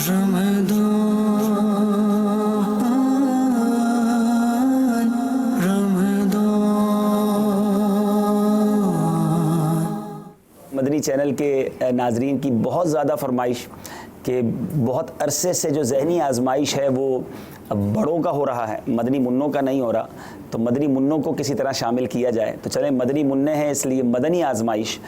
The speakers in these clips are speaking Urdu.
مدنی چینل کے ناظرین کی بہت زیادہ فرمائش کہ بہت عرصے سے جو ذہنی آزمائش ہے وہ بڑوں کا ہو رہا ہے، مدنی منوں کا نہیں ہو رہا، تو مدنی منوں کو کسی طرح شامل کیا جائے۔ تو چلیں مدنی منع ہیں اس لیے مدنی آزمائش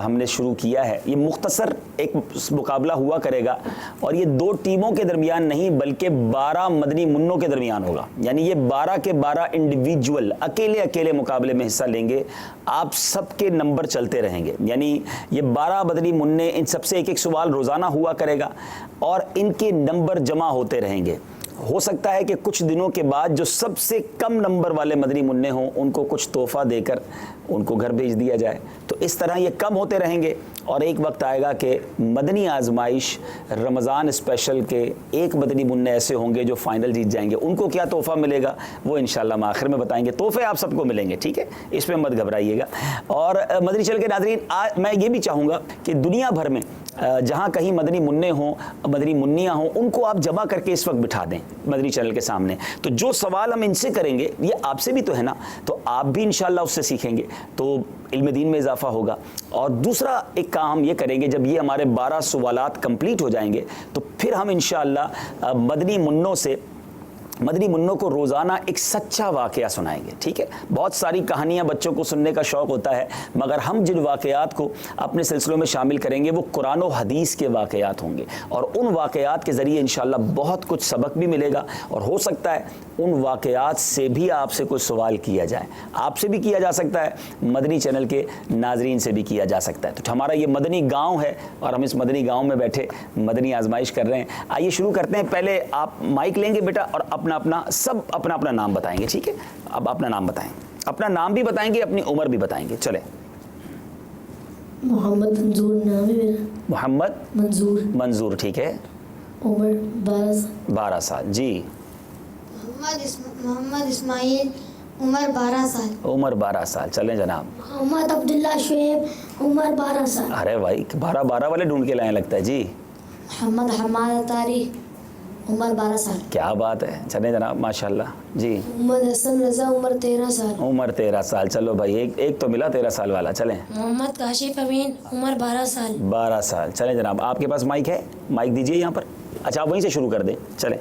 ہم نے شروع کیا ہے۔ یہ مختصر ایک مقابلہ ہوا کرے گا اور یہ 2 ٹیموں کے درمیان نہیں بلکہ 12 مدنی منوں کے درمیان ہوگا، یعنی یہ 12 کے 12 انڈیویجول اکیلے مقابلے میں حصہ لیں گے۔ آپ سب کے نمبر چلتے رہیں گے، یعنی یہ 12 مدنی منع، ان سب سے ایک سوال روزانہ ہوا کرے گا اور ان کے نمبر جمع ہوتے رہیں گے۔ ہو سکتا ہے کہ کچھ دنوں کے بعد جو سب سے کم نمبر والے مدنی منع ہوں ان کو کچھ تحفہ دے کر ان کو گھر بھیج دیا جائے، تو اس طرح یہ کم ہوتے رہیں گے اور ایک وقت آئے گا کہ مدنی آزمائش رمضان اسپیشل کے 1 مدنی منع ایسے ہوں گے جو فائنل جیت جائیں گے۔ ان کو کیا تحفہ ملے گا وہ انشاءاللہ ہم آخر میں بتائیں گے۔ تحفے آپ سب کو ملیں گے، ٹھیک ہے، اس میں مت گھبرائیے گا۔ اور مدنی چینل کے ناظرین، میں یہ بھی چاہوں گا کہ دنیا بھر میں جہاں کہیں مدنی منع ہوں، مدنی منیاں ہوں، ان کو آپ جمع کر کے اس وقت بٹھا دیں مدنی چینل کے سامنے، تو جو سوال ہم ان سے کریں گے یہ آپ سے بھی تو ہے نا، تو آپ بھی انشاءاللہ اس سے سیکھیں گے تو علم دین میں اضافہ ہوگا۔ اور دوسرا ایک کام ہم یہ کریں گے، جب یہ ہمارے 12 سوالات کمپلیٹ ہو جائیں گے تو پھر ہم انشاءاللہ مدنی منوں کو روزانہ ایک سچا واقعہ سنائیں گے، ٹھیک ہے۔ بہت ساری کہانیاں بچوں کو سننے کا شوق ہوتا ہے، مگر ہم جن واقعات کو اپنے سلسلوں میں شامل کریں گے وہ قرآن و حدیث کے واقعات ہوں گے، اور ان واقعات کے ذریعے انشاءاللہ بہت کچھ سبق بھی ملے گا، اور ہو سکتا ہے ان واقعات سے بھی آپ سے کوئی سوال کیا جائے، آپ سے بھی کیا جا سکتا ہے، مدنی چینل کے ناظرین سے بھی کیا جا سکتا ہے۔ تو ہمارا یہ مدنی گاؤں ہے اور ہم اس مدنی گاؤں میں بیٹھے مدنی آزمائش کر رہے ہیں۔ آئیے شروع کرتے ہیں۔ پہلے آپ مائک لیں گے بیٹا اور اپنا نام بتائیں گے، ٹھیک ہے۔ اب اپنا نام بتائیں، اپنا نام بھی بتائیں گے، اپنی عمر بھی بتائیں گے۔ چلیں۔ محمد منظور نام ہے میرا۔ محمد منظور، ٹھیک ہے۔ عمر 12 سال۔ جی۔ محمد اسماعیل، عمر 12 سال۔ عمر 12 سال، چلیں جناب۔ محمد عبداللہ شعیب، عمر 12 سال۔ ارے بھائی 12 والے ڈھونڈ کے لائیں لگتا ہے۔ جی۔ محمد حماد اطاری، عمر 12 سال۔ کیا بات ہے، چلیں جناب، ماشاءاللہ۔ جی۔ محمد حسن رضا، عمر 13 سال۔ عمر 13 سال، چلو بھائی ایک تو ملا 13 سال والا۔ چلیں۔ محمد کاشف امین، عمر 12 سال۔ 12 سال، چلیں جناب۔ آپ کے پاس مائک ہے، مائک دیجئے یہاں پر۔ اچھا آپ وہیں سے شروع کر دیں، چلیں۔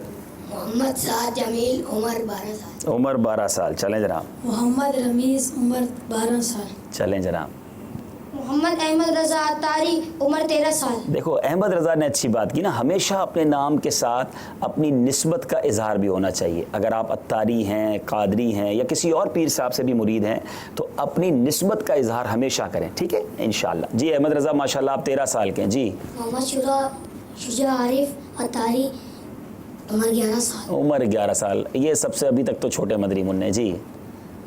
محمد سعد جمیل، عمر 12 سال۔ عمر 12 سال، چلیں جناب۔ محمد رمیز، عمر 12 سال۔ چلیں جناب۔ محمد احمد رضا اتاری، عمر 13 سال۔ دیکھو احمد رضا نے اچھی بات کی نا، ہمیشہ اپنے نام کے ساتھ اپنی نسبت کا اظہار بھی ہونا چاہیے۔ اگر آپ اتاری ہیں، قادری ہیں یا کسی اور پیر صاحب سے بھی مرید ہیں تو اپنی نسبت کا اظہار ہمیشہ کریں، ٹھیک ہے، انشاءاللہ۔ جی احمد رضا، ماشاءاللہ آپ 13 سال کے ہیں۔ جی۔ محمد شجاع عارف اتاری، عمر 11 سال۔ عمر 11 سال، یہ سب سے ابھی تک تو چھوٹے مدنی منع۔ جی۔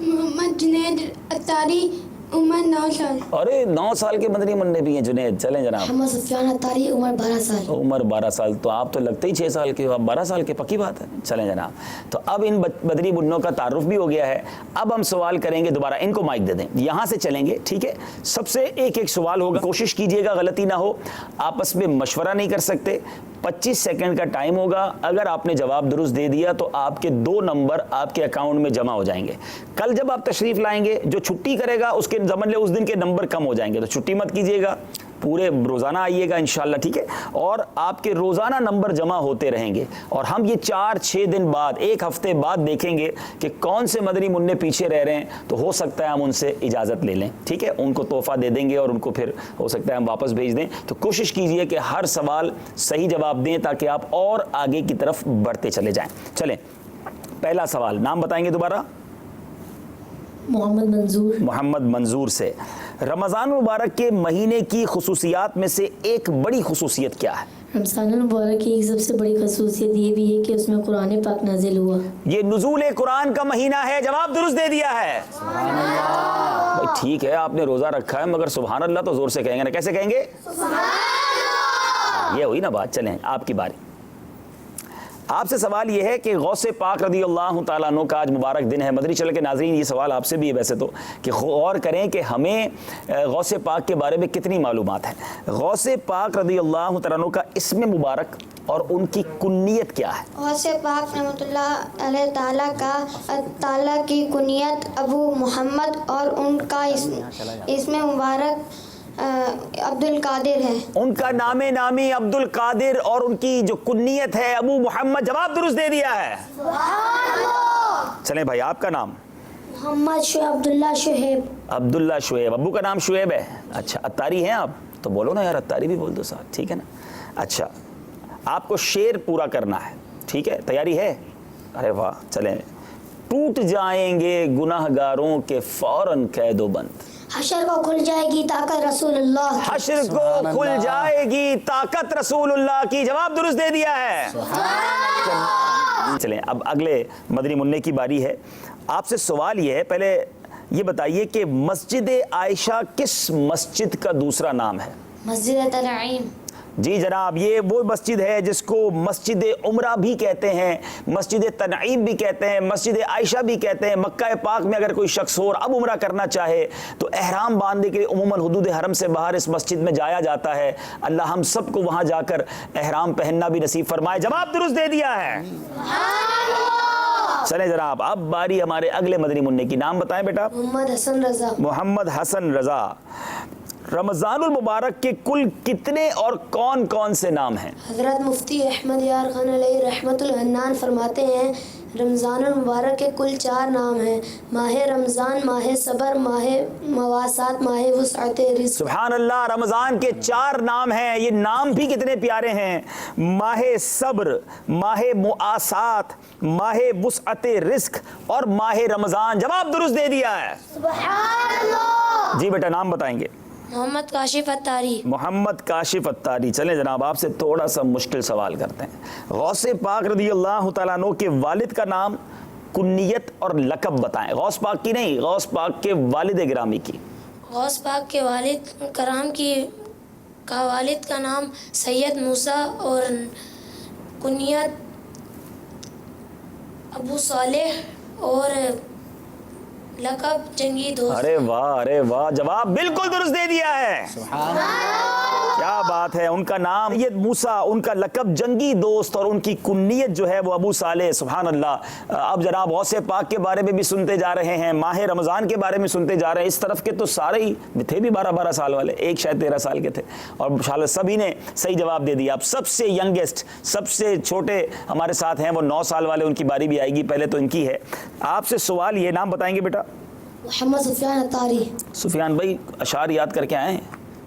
محمد جنید اتاری، عمر 9 سال۔ ارے 9 سال کے مدنی منع بھی ہیں جنید، چلیں جناب۔ محمد سفیان اتاری، عمر 12 سال۔ عمر 12 سال، تو آپ تو لگتے ہی 6 سال کے ہو، آپ 12 سال کے، پکی بات ہے۔ چلیں جناب، تو اب ان مدنی منوں کا تعارف بھی ہو گیا ہے۔ اب ہم سوال کریں گے دوبارہ، ان کو مائک دے دیں، یہاں سے چلیں گے، ٹھیک ہے۔ سب سے ایک سوال ہوگا، کوشش کیجئے گا غلطی نہ ہو، آپس میں مشورہ نہیں کر سکتے۔ 25 سیکنڈ کا ٹائم ہوگا، اگر آپ نے جواب درست دے دیا تو آپ کے 2 نمبر آپ کے اکاؤنٹ میں جمع ہو جائیں گے۔ کل جب آپ تشریف لائیں گے، جو چھٹی کرے گا اس کے سمجھ لے اس دن کے نمبر کم ہو جائیں گے، تو چھٹی مت کیجیے گا، پورے روزانہ آئیے گا انشاءاللہ، ٹھیک ہے۔ اور آپ کے روزانہ نمبر جمع ہوتے رہیں گے، اور ہم یہ 4-6 دن بعد، 1 ہفتے بعد دیکھیں گے کہ کون سے مدنی منع پیچھے رہ رہے ہیں، تو ہو سکتا ہے ہم ان سے اجازت لے لیں، ٹھیک ہے، ان کو تحفہ دے دیں گے اور ان کو پھر ہو سکتا ہے ہم واپس بھیج دیں۔ تو کوشش کیجئے کہ ہر سوال صحیح جواب دیں تاکہ آپ اور آگے کی طرف بڑھتے چلے جائیں۔ چلیں، پہلا سوال، نام بتائیں گے دوبارہ؟ محمد منظور سے۔ رمضان المبارک کے مہینے کی خصوصیات میں سے ایک بڑی خصوصیت کیا ہے؟ رمضان المبارک کی ایک سب سے بڑی خصوصیت یہ بھی ہے کہ اس میں قرآن پاک نازل ہوا۔ یہ نزول قرآن کا مہینہ ہے، جواب درست دے دیا ہے۔ سبحان اللہ۔ بھائی ٹھیک ہے، آپ نے روزہ رکھا ہے مگر سبحان اللہ تو زور سے کہیں گے نا، کیسے کہیں گے؟ سبحان اللہ۔ یہ ہوئی نا بات۔ چلیں آپ کی باری۔ آپ سے سوال یہ ہے کہ غوث پاک رضی اللہ تعالیٰ عنہ کا آج مبارک دن ہے۔ مدنی چینل کے ناظرین یہ سوال آپ سے بھی ہے ویسے تو، کہ غور کریں کہ ہمیں غوث پاک کے بارے میں کتنی معلومات ہیں۔ غوث پاک رضی اللہ تعالیٰ عنہ کا اسم مبارک اور ان کی کنیت کیا ہے؟ غوث پاک رحمۃ اللہ علیہ تعالیٰ کی کنیت ابو محمد اور ان کا اسم مبارک عبد القادر ہے. ان کا نام نامی عبد القادر اور ان کی جو کنیت ہے ابو محمد. جواب درست دے دیا ہے. چلیں بھائی آپ کا نام؟ محمد شعیب عبداللہ شعیب. عبداللہ شعیب. ابو کا نام شعیب ہے. اچھا اتاری ہیں آپ؟ تو بولو نا یار اتاری بھی بول دو ساتھ, ٹھیک ہے نا. اچھا آپ کو شعر پورا کرنا ہے, ٹھیک ہے, تیاری ہے؟ ارے واہ. چلیں. ٹوٹ جائیں گے گناہ گاروں کے فوراً قید و بند. حشر کو کھل جائے گی طاقت رسول اللہ. حشر کو کھل جائے گی طاقت رسول اللہ کی. جواب درست دے دیا ہے. چلیں اب اگلے مدنی منع کی باری ہے. آپ سے سوال یہ ہے, پہلے یہ بتائیے کہ مسجد عائشہ کس مسجد کا دوسرا نام ہے؟ مسجد تنعیم. جی جناب, یہ وہ مسجد ہے جس کو مسجد عمرہ بھی کہتے ہیں, مسجد تنعیم بھی کہتے ہیں, مسجد عائشہ بھی کہتے ہیں. مکہ پاک میں اگر کوئی شخص اور اب عمرہ کرنا چاہے تو احرام باندھنے کے لیے عموماً حدود حرم سے باہر اس مسجد میں جایا جاتا ہے. اللہ ہم سب کو وہاں جا کر احرام پہننا بھی نصیب فرمائے. جواب درست دے دیا ہے. چلیں جناب اب باری ہمارے اگلے مدنی منع کی. نام بتائیں بیٹا. محمد حسن رضا. محمد حسن رضا. رمضان المبارک کے کل کتنے اور کون کون سے نام ہیں؟ حضرت مفتی احمد یار خان علیہ رحمت الحنان فرماتے ہیں رمضان المبارک کے کل 4 نام ہیں. ماہ رمضان, ماہ صبر, ماہ مواسات, ماہ وسعت رزق. سبحان اللہ. رمضان کے 4 نام ہیں. یہ نام بھی کتنے پیارے ہیں. ماہ صبر, ماہ مواسات, ماہ وسعت رزق اور ماہ رمضان. جواب درست دے دیا ہے. سبحان اللہ. جی بیٹا نام بتائیں گے. محمد کاشف اتاری. محمد کاشف اتاری. چلیں جناب آپ سے تھوڑا سا مشکل سوال کرتے ہیں. غوث پاک رضی اللہ تعالیٰ عنہ کے والد کا نام, کنیت اور لقب بتائیں. غوث پاک کی نہیں, غوث پاک کے والد گرامی کی. غوث پاک کے والد کرام کا والد کا نام سید موسیٰ اور کنیت ابو صالح اور لقب جنگی دوست. ارے واہ ارے واہ. جواب بالکل درست دے دیا ہے. کیا بات ہے. ان کا نام سید موسیٰ, ان کا لقب جنگی دوست اور ان کی کنیت جو ہے وہ ابو صالح. سبحان اللہ. اب جناب غوث پاک کے بارے میں بھی سنتے جا رہے ہیں, ماہ رمضان کے بارے میں سنتے جا رہے ہیں. اس طرف کے تو سارے ہی تھے بھی 12 سال والے, ایک شاید 13 سال کے تھے اور ماشاءاللہ سبھی نے صحیح جواب دے دیا. اب سب سے ینگیسٹ, سب سے چھوٹے ہمارے ساتھ ہیں, وہ 9 سال والے. ان کی باری بھی آئے گی, پہلے تو ان کی ہے. آپ سے سوال یہ, نام بتائیں گے بیٹا. محمد سفیان اتاری. سفیان بھائی اشعار یاد کر کے آئے ہیں.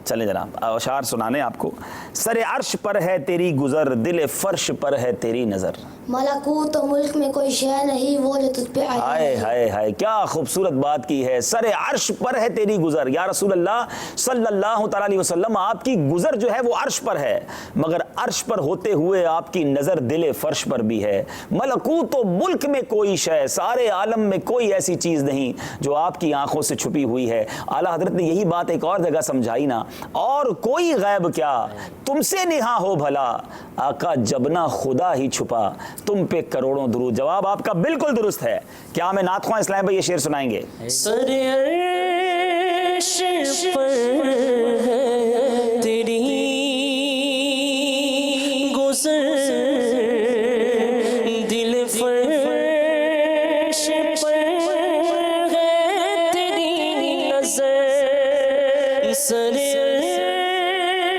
چلیں جناب اشعار سنانے آپ کو. سر عرش پر ہے تیری گزر, دل فرش پر ہے تیری نظر. ملکوت و ملک میں کوئی شے نہیں وہ جو تجھ پہ آئی. ہائے ہائے ہائے, کیا خوبصورت بات کی ہے. سر عرش پر ہے تیری گزر. یا رسول اللہ صلی اللہ تعالیٰ علیہ وسلم, آپ کی گزر جو ہے وہ عرش پر ہے, مگر عرش پر ہوتے ہوئے آپ کی نظر دل فرش پر بھی ہے. ملکوت و ملک میں کوئی شے, سارے عالم میں کوئی ایسی چیز نہیں جو آپ کی آنکھوں سے چھپی ہوئی ہے. اعلیٰ حضرت نے یہی بات ایک اور جگہ سمجھائی نا, اور کوئی غیب کیا تم سے نہاں ہو بھلا, آقا جبنا خدا ہی چھپا تم پہ کروڑوں درود. جواب آپ کا بالکل درست ہے. کیا ہمیں نعت خواں اسلام بھائی یہ شعر سنائیں گے؟ سر عرش پر ہے تیری گزر, دل فرش پر ہے تیری نظر. سر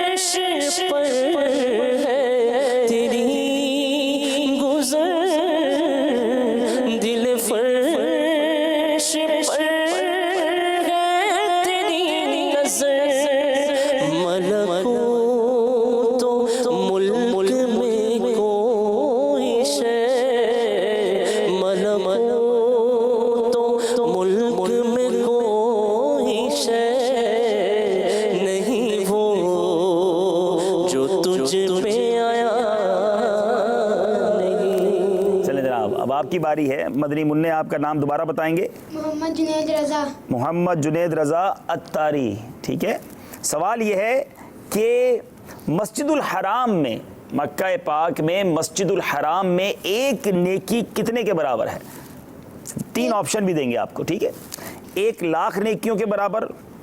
عرش پر ہے تیری گزر, دل فرش پر ہے تیری نظر. ملکوت و ملک میں کوئی شے, ملکوت و ملک میں کوئی شے نہیں وہ جو تجھ پہ آیا نہیں. چلیں جناب اب آپ کی باری ہے. مدنی منع آپ کا نام دوبارہ بتائیں گے. محمد جنید رضا. محمد جنید رضا اتاری. ٹھیک ہے. سوال یہ ہے کہ مسجد الحرام میں, مکہ پاک میں مسجد الحرام میں ایک نیکی کتنے کے برابر ہے؟ 3 آپشن بھی دیں گے آپ کو, ٹھیک ہے. 1 لاکھ نیکیوں کے برابر,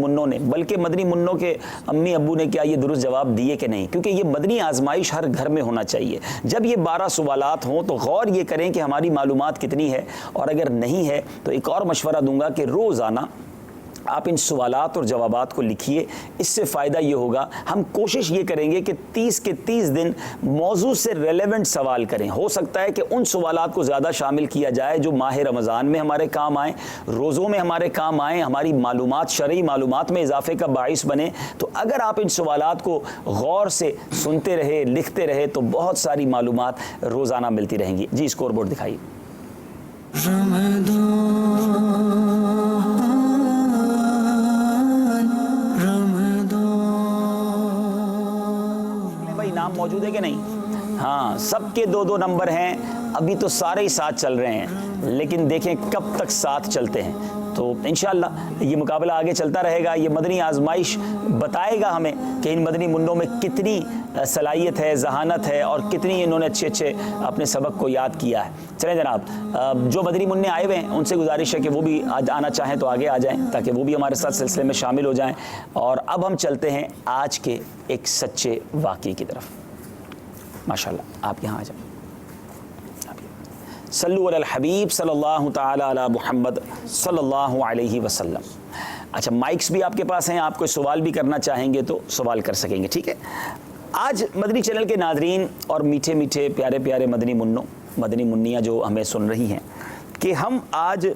منوں نے, بلکہ مدنی منوں کے امی ابو نے کیا یہ درست جواب دیے کہ نہیں, کیونکہ یہ مدنی آزمائش ہر گھر میں ہونا چاہیے. جب یہ 12 سوالات ہوں تو غور یہ کریں کہ ہماری معلومات کتنی ہے, اور اگر نہیں ہے تو ایک اور مشورہ دوں گا کہ روزانہ آپ ان سوالات اور جوابات کو لکھیے. اس سے فائدہ یہ ہوگا, ہم کوشش یہ کریں گے کہ 30 کے 30 دن موضوع سے ریلیونٹ سوال کریں. ہو سکتا ہے کہ ان سوالات کو زیادہ شامل کیا جائے جو ماہ رمضان میں ہمارے کام آئیں, روزوں میں ہمارے کام آئیں, ہماری معلومات, شرعی معلومات میں اضافے کا باعث بنے. تو اگر آپ ان سوالات کو غور سے سنتے رہے, لکھتے رہے, تو بہت ساری معلومات روزانہ ملتی رہیں گی. جی اسکور بورڈ دکھائیے. نام موجود ہے کہ نہیں؟ ہاں, سب کے 2-2 نمبر ہیں. ابھی تو سارے ہی ساتھ چل رہے ہیں, لیکن دیکھیں کب تک ساتھ چلتے ہیں. تو انشاءاللہ یہ مقابلہ آگے چلتا رہے گا. یہ مدنی آزمائش بتائے گا ہمیں کہ ان مدنی منوں میں کتنی صلاحیت ہے, ذہانت ہے, اور کتنی انہوں نے اچھے اپنے سبق کو یاد کیا ہے. چلیں جناب, جو مدنی منع آئے ہوئے ہیں ان سے گزارش ہے کہ وہ بھی آج آنا چاہیں تو آگے آ جائیں, تاکہ وہ بھی ہمارے ساتھ سلسلے میں شامل ہو جائیں. اور اب ہم چلتے ہیں آج کے ایک سچے واقعے کی طرف. ماشاءاللہ, آپ یہاں آ جائیں. صلو علی الحبیب صلی اللہ تعالی علی محمد صلی اللہ علیہ وسلم. اچھا, مائکس بھی آپ کے پاس ہیں, آپ کوئی سوال بھی کرنا چاہیں گے تو سوال کر سکیں گے, ٹھیک ہے. آج مدنی چینل کے ناظرین اور میٹھے میٹھے پیارے پیارے مدنی منوں, مدنی منیاں جو ہمیں سن رہی ہیں, کہ ہم آج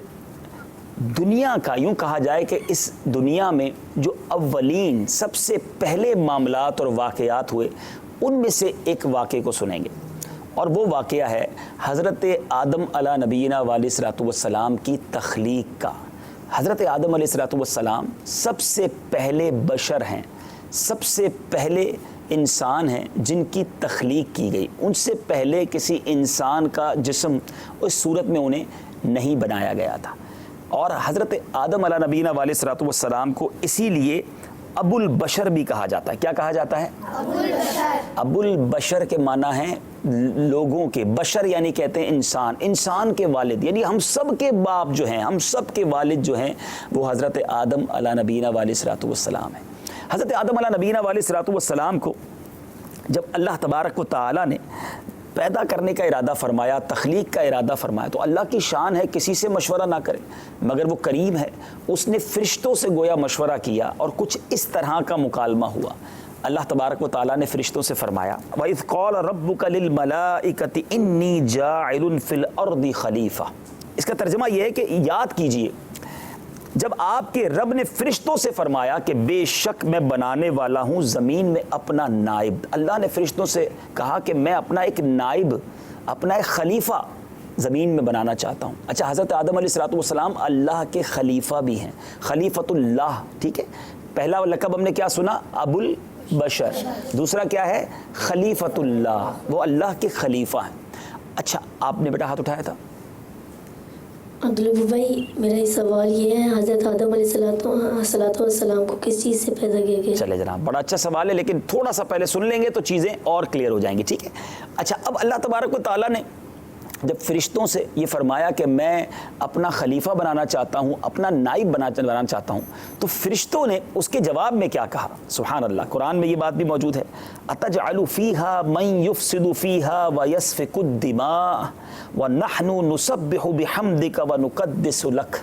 دنیا کا, یوں کہا جائے کہ اس دنیا میں جو اولین سب سے پہلے معاملات اور واقعات ہوئے, ان میں سے ایک واقعے کو سنیں گے. اور وہ واقعہ ہے حضرت آدم علیہ نبینا علیہ الصلوۃ والسلام کی تخلیق کا. حضرت آدم علیہ الصلوۃ والسلام سب سے پہلے بشر ہیں, سب سے پہلے انسان ہیں جن کی تخلیق کی گئی. ان سے پہلے کسی انسان کا جسم اس صورت میں انہیں نہیں بنایا گیا تھا. اور حضرت آدم علیہ نبینا علیہ الصلوۃ والسلام کو اسی لیے ابو البشر بھی کہا جاتا ہے. کیا کہا جاتا ہے؟ ابو البشر. ابو البشر کے معنی ہیں لوگوں کے, بشر یعنی کہتے ہیں انسان, انسان کے والد, یعنی ہم سب کے باپ جو ہیں, ہم سب کے والد جو ہیں, وہ حضرت آدم علیہ نبینا علیہ الصلوۃ والسلام ہیں. حضرت آدم علیہ نبینا علیہ الصلوۃ والسلام کو جب اللہ تبارک و تعالی نے پیدا کرنے کا ارادہ فرمایا, تخلیق کا ارادہ فرمایا, تو اللہ کی شان ہے کسی سے مشورہ نہ کرے, مگر وہ کریم ہے, اس نے فرشتوں سے گویا مشورہ کیا, اور کچھ اس طرح کا مکالمہ ہوا. اللہ تبارک و تعالیٰ نے فرشتوں سے فرمایا, وَإِذْ قَالَ رَبُّكَ لِلْمَلَائِكَةِ إِنِّي جَاعِلٌ فِي الْأَرْضِ خَلِيفَةً. اس کا ترجمہ یہ ہے کہ یاد کیجئے, جب آپ کے رب نے فرشتوں سے فرمایا کہ بے شک میں بنانے والا ہوں زمین میں اپنا نائب. اللہ نے فرشتوں سے کہا کہ میں اپنا ایک نائب, اپنا ایک خلیفہ زمین میں بنانا چاہتا ہوں. اچھا, حضرت آدم علیہ الصلوۃ والسلام اللہ کے خلیفہ بھی ہیں, خلیفۃ اللہ, ٹھیک ہے. پہلا لقب ہم نے کیا سنا؟ ابو البشر. دوسرا کیا ہے؟ خلیفۃ اللہ, وہ اللہ کے خلیفہ ہیں. اچھا, آپ نے بیٹا ہاتھ اٹھایا تھا. عبدالبو بھائی, میرا یہ سوال یہ ہے, حضرت آدم علیہ الصلوۃ والسلام کو کس چیز سے پیدا کیا گیا؟ چلے جناب, بڑا اچھا سوال ہے, لیکن تھوڑا سا پہلے سن لیں گے تو چیزیں اور کلیئر ہو جائیں گی, ٹھیک ہے. اچھا, اب اللہ تبارک و تعالیٰ نے جب فرشتوں سے یہ فرمایا کہ میں اپنا خلیفہ بنانا چاہتا ہوں, اپنا نائب بنانا چاہتا ہوں, تو فرشتوں نے اس کے جواب میں کیا کہا؟ سبحان اللہ, قرآن میں یہ بات بھی موجود ہے, اَتَجْعَلُ فِيهَا مَن يُفْسِدُ فِيهَا وَيَسْفِكُ الدِّمَاءَ وَنَحْنُ نُسَبِّحُ بِحَمْدِكَ وَنُقَدِّسُ لَكَ.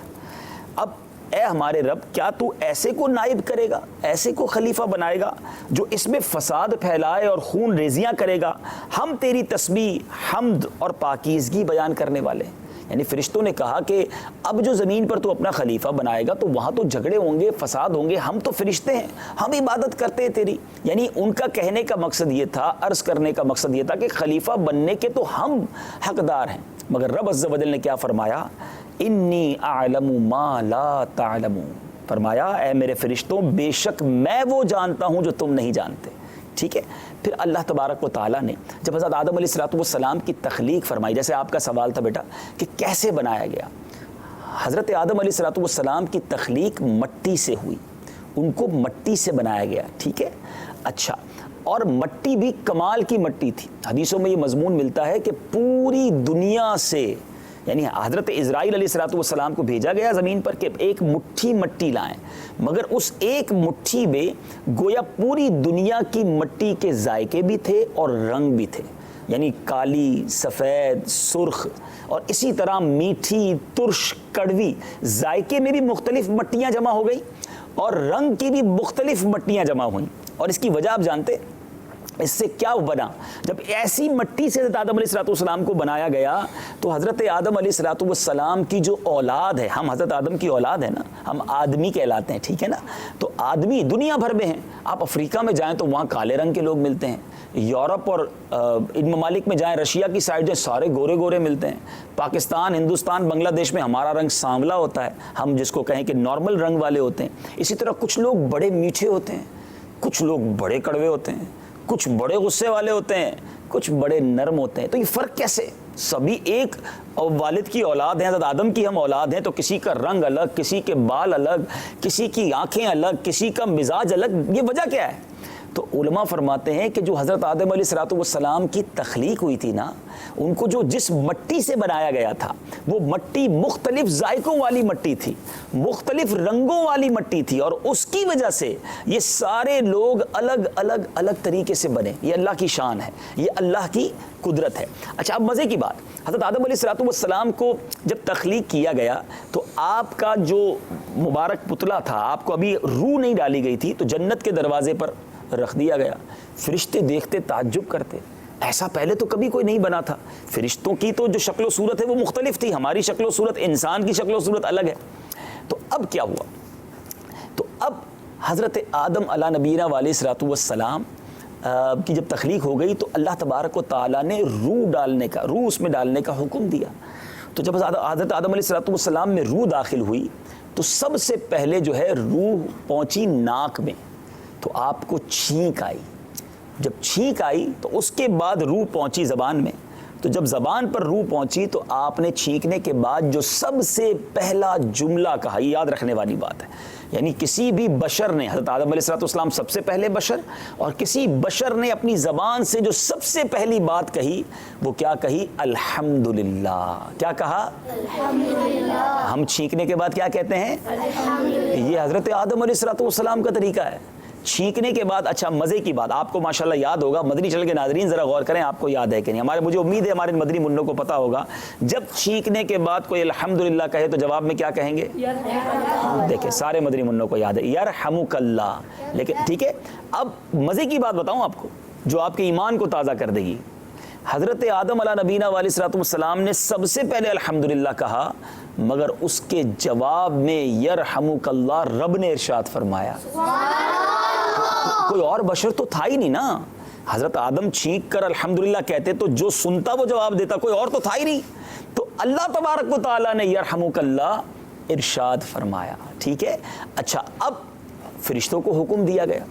اب اے ہمارے رب, کیا تو ایسے کو نائب کرے گا, ایسے کو خلیفہ بنائے گا جو اس میں فساد پھیلائے اور خون ریزیاں کرے گا؟ ہم تیری تسبیح, حمد اور پاکیزگی بیان کرنے والے ہیں. یعنی فرشتوں نے کہا کہ اب جو زمین پر تو اپنا خلیفہ بنائے گا تو وہاں تو جھگڑے ہوں گے, فساد ہوں گے, ہم تو فرشتے ہیں, ہم عبادت کرتے ہیں تیری. یعنی ان کا کہنے کا مقصد یہ تھا, عرض کرنے کا مقصد یہ تھا کہ خلیفہ بننے کے تو ہم حقدار ہیں. مگر رب عز و جل نے کیا فرمایا؟ انی اعلم ما لا تعلمون. فرمایا اے میرے فرشتوں, بے شک میں وہ جانتا ہوں جو تم نہیں جانتے, ٹھیک ہے. پھر اللہ تبارک و تعالیٰ نے جب حضرت آدم علیہ الصلوۃ والسلام کی تخلیق فرمائی, جیسے آپ کا سوال تھا بیٹا کہ کیسے بنایا گیا, حضرت آدم علیہ الصلوۃ والسلام کی تخلیق مٹی سے ہوئی, ان کو مٹی سے بنایا گیا, ٹھیک ہے. اچھا, اور مٹی بھی کمال کی مٹی تھی. حدیثوں میں یہ مضمون ملتا ہے کہ پوری دنیا سے یعنی حضرت اسرائیل علیہ السلام کو بھیجا گیا زمین پر کہ ایک مٹھی مٹی لائیں، مگر اس ایک مٹھی میں گویا پوری دنیا کی مٹی کے ذائقے بھی تھے اور رنگ بھی تھے، یعنی کالی، سفید، سرخ، اور اسی طرح میٹھی، ترش، کڑوی، ذائقے میں بھی مختلف مٹیاں جمع ہو گئی اور رنگ کی بھی مختلف مٹیاں جمع ہوئیں۔ اور اس کی وجہ آپ جانتے اس سے کیا بنا؟ جب ایسی مٹی سے حضرت آدم علیہ السلام کو بنایا گیا تو حضرت آدم علیہ السلام کی جو اولاد ہے، ہم حضرت آدم کی اولاد ہے نا، ہم آدمی کہلاتے ہیں، ٹھیک ہے نا؟ تو آدمی دنیا بھر میں ہیں، آپ افریقہ میں جائیں تو وہاں کالے رنگ کے لوگ ملتے ہیں، یورپ اور ان ممالک میں جائیں، رشیا کی سائڈ جائیں، سارے گورے گورے ملتے ہیں، پاکستان، ہندوستان، بنگلہ دیش میں ہمارا رنگ سانولا ہوتا ہے، ہم جس کو کہیں کہ نارمل رنگ والے ہوتے ہیں۔ اسی طرح کچھ لوگ بڑے میٹھے ہوتے ہیں، کچھ لوگ بڑے کڑوے ہوتے ہیں، کچھ بڑے غصے والے ہوتے ہیں، کچھ بڑے نرم ہوتے ہیں۔ تو یہ فرق کیسے؟ سبھی ایک والد کی اولاد ہیں، حضرت آدم کی ہم اولاد ہیں، تو کسی کا رنگ الگ، کسی کے بال الگ، کسی کی آنکھیں الگ، کسی کا مزاج الگ، یہ وجہ کیا ہے؟ تو علماء فرماتے ہیں کہ جو حضرت آدم علیہ السلام کی تخلیق ہوئی تھی نا، ان کو جو جس مٹی سے بنایا گیا تھا وہ مٹی مختلف ذائقوں والی مٹی تھی، مختلف رنگوں والی مٹی تھی، اور اس کی وجہ سے یہ سارے لوگ الگ الگ الگ طریقے سے بنے۔ یہ اللہ کی شان ہے، یہ اللہ کی قدرت ہے۔ اچھا، اب مزے کی بات، حضرت آدم علیہ السلام کو جب تخلیق کیا گیا تو آپ کا جو مبارک پتلا تھا، آپ کو ابھی روح نہیں ڈالی گئی تھی، تو جنت کے دروازے پر رکھ دیا گیا۔ فرشتے دیکھتے تعجب کرتے، ایسا پہلے تو کبھی کوئی نہیں بنا تھا۔ فرشتوں کی تو جو شکل و صورت ہے وہ مختلف تھی، ہماری شکل و صورت، انسان کی شکل و صورت الگ ہے۔ تو اب کیا ہوا؟ تو اب حضرت آدم علیہ نبینا علیہ السلام کی جب تخلیق ہو گئی تو اللہ تبارک و تعالیٰ نے روح اس میں ڈالنے کا حکم دیا۔ تو جب حضرت آدم علیہ السلام میں روح داخل ہوئی تو سب سے پہلے جو ہے روح پہنچی ناک میں، تو آپ کو چھینک آئی۔ جب چھینک آئی تو اس کے بعد روح پہنچی زبان میں، تو جب زبان پر روح پہنچی تو آپ نے چھینکنے کے بعد جو سب سے پہلا جملہ کہا، یہ یاد رکھنے والی بات ہے، یعنی کسی بھی بشر نے، حضرت آدم علیہ السلام سب سے پہلے بشر، اور کسی بشر نے اپنی زبان سے جو سب سے پہلی بات کہی وہ کیا کہی؟ الحمدللہ۔ کیا کہا؟ الحمدللہ۔ ہم چھینکنے کے بعد کیا کہتے ہیں؟ الحمدللہ۔ یہ حضرت آدم علیہ السلام کا طریقہ ہے چھینکنے کے بعد۔ اچھا، مزے کی بات آپ کو ماشاءاللہ یاد ہوگا، مدنی چینل کے ناظرین ذرا غور کریں، آپ کو یاد ہے کہ نہیں؟ مجھے امید ہے ہمارے مدنی منوں کو پتا ہوگا، جب چھینکنے کے بعد کوئی الحمدللہ کہے تو جواب میں کیا کہیں گے؟ دیکھیں سارے مدنی منوں کو یاد ہے، یرحمک اللہ۔ لیکن ٹھیک ہے، اب مزے کی بات بتاؤں آپ کو جو آپ کے ایمان کو تازہ کر دے گی۔ حضرت آدم علیہ نبینا علیہ السلام نے سب سے پہلے الحمدللہ کہا، مگر اس کے جواب میں یرحمک اللہ رب نے ارشاد فرمایا۔ کوئی اور بشر تو تھا ہی نہیں نا، حضرت آدم چھینک کر الحمدللہ کہتے تو جو سنتا وہ جواب دیتا، کوئی اور تو تھا ہی نہیں، تو اللہ تبارک و تعالیٰ نے یرحمک اللہ ارشاد فرمایا۔ ٹھیک ہے، اچھا، اب فرشتوں کو حکم دیا گیا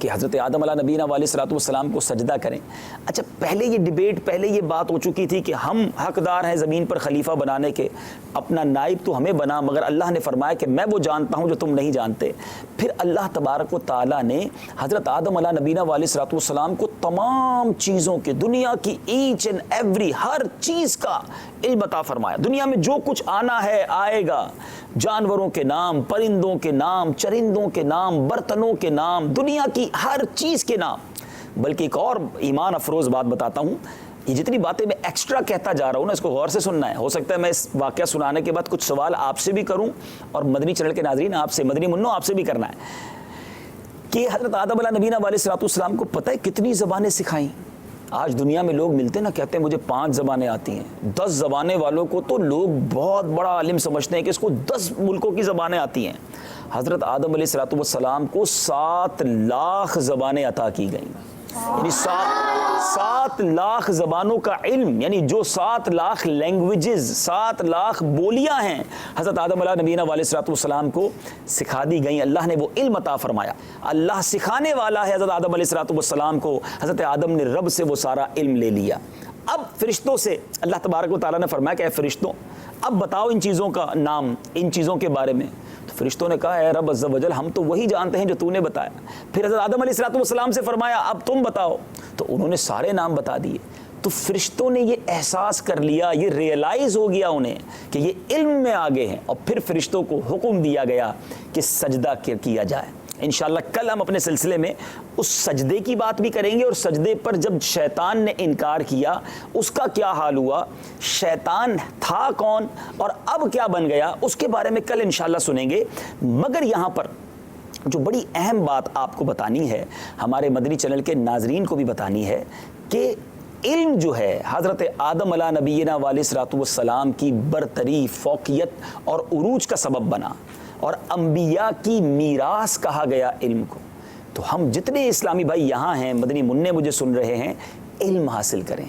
کہ حضرت آدم علیہ نبینا علیہ السلام کو سجدہ کریں۔ اچھا، پہلے یہ ڈیبیٹ، پہلے یہ بات ہو چکی تھی کہ ہم حقدار ہیں زمین پر خلیفہ بنانے کے، اپنا نائب تو ہمیں بنا، مگر اللہ نے فرمایا کہ میں وہ جانتا ہوں جو تم نہیں جانتے۔ پھر اللہ تبارک و تعالیٰ نے حضرت آدم علیہ نبینا علیہ السلام کو تمام چیزوں کے، دنیا کی ایچ اینڈ ایوری، ہر چیز کا علم عطا فرمایا۔ دنیا میں جو کچھ آنا ہے آئے گا، جانوروں کے نام، پرندوں کے نام، چرندوں کے نام، برتنوں کے نام، دنیا کی ہر چیز کے نام۔ بلکہ ایک اور ایمان افروز بات بتاتا ہوں، یہ جتنی باتیں میں ایکسٹرا کہتا جا رہا ہوں نا، اس کو غور سے سننا ہے۔ ہو سکتا ہے میں اس واقعہ سنانے کے بعد کچھ سوال آپ سے بھی کروں، اور مدنی چینل کے ناظرین آپ سے، مدنی منوں آپ سے بھی کرنا ہے کہ حضرت آدم علیہ نبینا علیہ السلام کو پتہ ہے کتنی زبانیں سکھائیں۔ آج دنیا میں لوگ ملتے ہیں نا، کہتے ہیں مجھے 5 زبانیں آتی ہیں، 10 زبانیں والوں کو تو لوگ بہت بڑا عالم سمجھتے ہیں کہ اس کو 10 ملکوں کی زبانیں آتی ہیں۔ حضرت آدم علیہ السلام کو 7 لاکھ زبانیں عطا کی گئیں، یعنی 7 لاکھ زبانوں کا علم، یعنی جو 7 لاکھ لینگویجز، 7 لاکھ بولیاں ہیں، حضرت آدم علیہ نبینا علیہ السلام کو سکھا دی گئیں۔ اللہ نے وہ علم عطا فرمایا، اللہ سکھانے والا ہے حضرت آدم علیہ السلام کو۔ حضرت آدم نے رب سے وہ سارا علم لے لیا۔ اب فرشتوں سے اللہ تبارک و تعالیٰ نے فرمایا کہ اے فرشتوں، اب بتاؤ ان چیزوں کا نام، ان چیزوں کے بارے میں۔ تو فرشتوں نے کہا اے رب عز و جل، ہم تو وہی جانتے ہیں جو تو نے بتایا۔ پھر حضرت آدم علیہ السلام سے فرمایا اب تم بتاؤ، تو انہوں نے سارے نام بتا دیے۔ تو فرشتوں نے یہ احساس کر لیا, یہ ریئلائز ہو گیا انہیں کہ یہ علم میں آگے ہیں, اور پھر فرشتوں کو حکم دیا گیا کہ سجدہ کیا جائے. انشاءاللہ کل ہم اپنے سلسلے میں اس سجدے کی بات بھی کریں گے, اور سجدے پر جب شیطان نے انکار کیا اس کا کیا حال ہوا, شیطان تھا کون اور اب کیا بن گیا, اس کے بارے میں کل انشاءاللہ سنیں گے. مگر یہاں پر جو بڑی اہم بات آپ کو بتانی ہے, ہمارے مدنی چینل کے ناظرین کو بھی بتانی ہے, کہ علم جو ہے حضرت آدم علیہ نبینا علیہ الصلوۃ والسلام کی برتری, فوقیت اور عروج کا سبب بنا, اور انبیاء کی میراث کہا گیا علم کو. تو ہم جتنے اسلامی بھائی یہاں ہیں, مدنی منع مجھے سن رہے ہیں, علم حاصل کریں.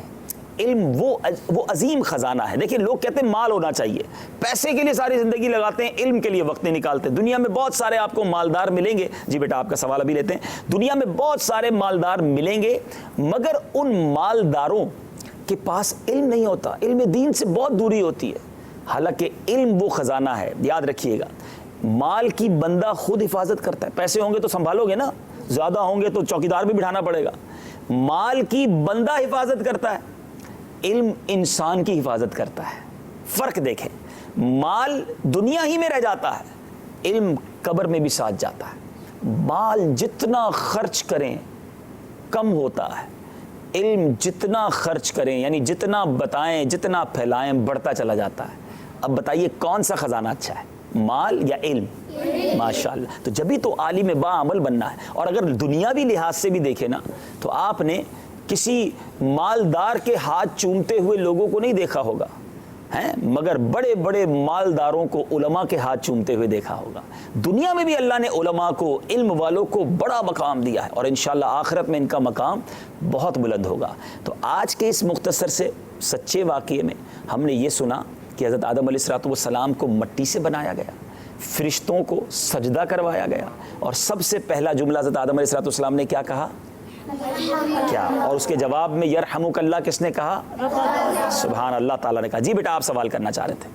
علم وہ عظیم خزانہ ہے. دیکھیں لوگ کہتے ہیں مال ہونا چاہیے, پیسے کے لیے ساری زندگی لگاتے ہیں, علم کے لیے وقت نہیں نکالتے. دنیا میں بہت سارے آپ کو مالدار ملیں گے, جی بیٹا آپ کا سوال ابھی لیتے ہیں, دنیا میں بہت سارے مالدار ملیں گے, مگر ان مالداروں کے پاس علم نہیں ہوتا, علم دین سے بہت دوری ہوتی ہے. حالانکہ علم وہ خزانہ ہے, یاد رکھیے گا. مال کی بندہ خود حفاظت کرتا ہے, پیسے ہوں گے تو سنبھالو گے نا, زیادہ ہوں گے تو چوکیدار بھی بٹھانا پڑے گا. مال کی بندہ حفاظت کرتا ہے, علم انسان کی حفاظت کرتا ہے. فرق دیکھیں, مال دنیا ہی میں رہ جاتا ہے, علم قبر میں بھی ساتھ جاتا ہے. مال جتنا خرچ کریں کم ہوتا ہے, علم جتنا خرچ کریں یعنی جتنا بتائیں جتنا پھیلائیں بڑھتا چلا جاتا ہے. اب بتائیے کون سا خزانہ اچھا ہے, مال یا علم؟ ماشاءاللہ. تو جبھی تو عالم باعمل بننا ہے. اور اگر دنیاوی لحاظ سے بھی دیکھیں نا, تو آپ نے کسی مالدار کے ہاتھ چومتے ہوئے لوگوں کو نہیں دیکھا ہوگا ہیں, مگر بڑے بڑے مالداروں کو علماء کے ہاتھ چومتے ہوئے دیکھا ہوگا. دنیا میں بھی اللہ نے علماء کو, علم والوں کو بڑا مقام دیا ہے, اور انشاءاللہ آخرت میں ان کا مقام بہت بلند ہوگا. تو آج کے اس مختصر سے سچے واقعے میں ہم نے یہ سنا کہ حضرت آدم علیہ الصلوۃ والسلام کو مٹی سے بنایا گیا, فرشتوں کو سجدہ کروایا گیا, اور سب سے پہلا جملہ حضرت آدم علیہ الصلوۃ والسلام نے کیا کہا, کیا, اور اس کے جواب میں یرحمک اللہ کس نے کہا, سبحان اللہ تعالیٰ نے کہا. جی بیٹا آپ سوال کرنا چاہ رہے تھے.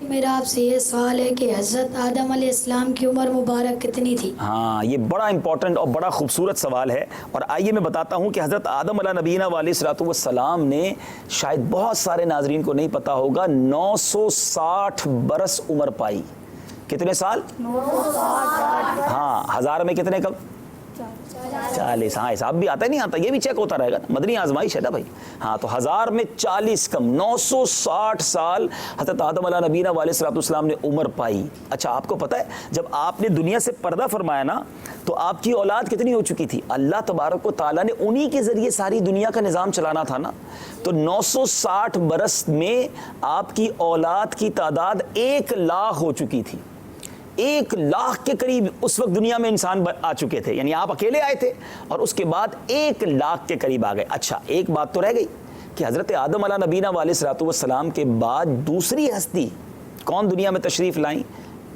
میرا آپ سے یہ سوال ہے کہ حضرت آدم علیہ السلام کی عمر مبارک کتنی تھی؟ ہاں یہ بڑا امپورٹنٹ اور بڑا خوبصورت سوال ہے, اور آئیے میں بتاتا ہوں کہ حضرت آدم علیہ نبینا علیہ الصلوۃ والسلام نے, شاید بہت سارے ناظرین کو نہیں پتا ہوگا, 960 برس عمر پائی. کتنے سال؟ 960. ہاں, ہزار میں کتنے کم؟ 40. ہاں حساب بھی آتا ہے نہیں آتا, یہ بھی چیک ہوتا رہے گا, مدنی آزمائش ہے نا بھائی. ہاں تو 1000 میں 40 کم, 960 سال حضرت آدم علیہ نبینا علیہ الصلوۃ والسلام نے عمر پائی. اچھا آپ کو پتہ ہے جب آپ نے دنیا سے پردہ فرمایا نا, تو آپ کی اولاد کتنی ہو چکی تھی؟ اللہ تبارک و تعالیٰ نے انہی کے ذریعے ساری دنیا کا نظام چلانا تھا نا. تو 960 برس میں آپ کی اولاد کی تعداد 1 لاکھ ہو چکی تھی. 1 لاکھ کے قریب اس وقت دنیا میں انسان آ چکے تھے, یعنی آپ اکیلے آئے تھے, اور اس کے بعد 1 لاکھ کے قریب آ گئے. اچھا ایک بات تو رہ گئی کہ حضرت آدم علیہ نبینا علیہ الصلوۃ والسلام کے بعد دوسری ہستی کون دنیا میں تشریف لائیں؟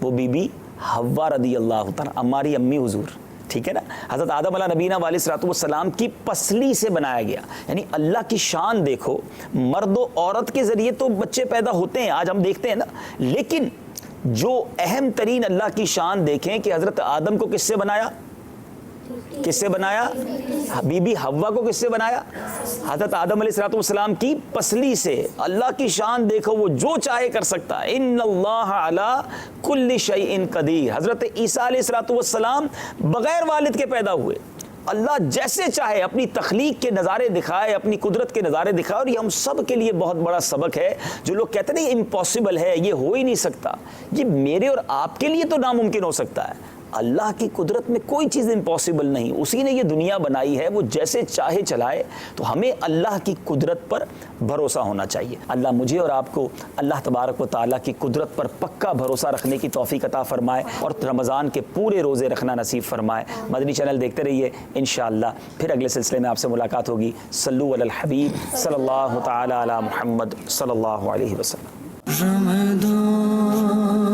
وہ بی بی حوا رضی اللہ تعالیٰ, ہماری امی حضور, ٹھیک ہے نا. حضرت آدم علیہ نبینا علیہ الصلوۃ والسلام کی پسلی سے بنایا گیا. یعنی اللہ کی شان دیکھو, مرد و عورت کے ذریعے تو بچے پیدا ہوتے ہیں, آج ہم دیکھتے ہیں نا, لیکن جو اہم ترین اللہ کی شان دیکھیں کہ حضرت آدم کو کس سے بنایا, کس سے بنایا؟ بی بی حوا کو کس سے بنایا؟ حضرت آدم علیہ الصلوۃ والسلام کی پسلی سے. اللہ کی شان دیکھو, وہ جو چاہے کر سکتا ہے. ان اللہ علی کل شیء قدیر. حضرت عیسیٰ علیہ الصلوۃ والسلام بغیر والد کے پیدا ہوئے, اللہ جیسے چاہے اپنی تخلیق کے نظارے دکھائے, اپنی قدرت کے نظارے دکھائے. اور یہ ہم سب کے لیے بہت بڑا سبق ہے. جو لوگ کہتے ہیں نا یہ امپاسبل ہے, یہ ہو ہی نہیں سکتا, یہ میرے اور آپ کے لیے تو ناممکن ہو سکتا ہے. اللہ کی قدرت میں کوئی چیز امپاسبل نہیں. اسی نے یہ دنیا بنائی ہے, وہ جیسے چاہے چلائے. تو ہمیں اللہ کی قدرت پر بھروسہ ہونا چاہیے. اللہ مجھے اور آپ کو اللہ تبارک و تعالیٰ کی قدرت پر پکا بھروسہ رکھنے کی توفیق عطا فرمائے, اور رمضان کے پورے روزے رکھنا نصیب فرمائے. مدنی چینل دیکھتے رہیے, انشاءاللہ پھر اگلے سلسلے میں آپ سے ملاقات ہوگی. صلو علی الحبیب صلی اللہ تعالی علی محمد صلی اللہ علیہ وسلم. رمضان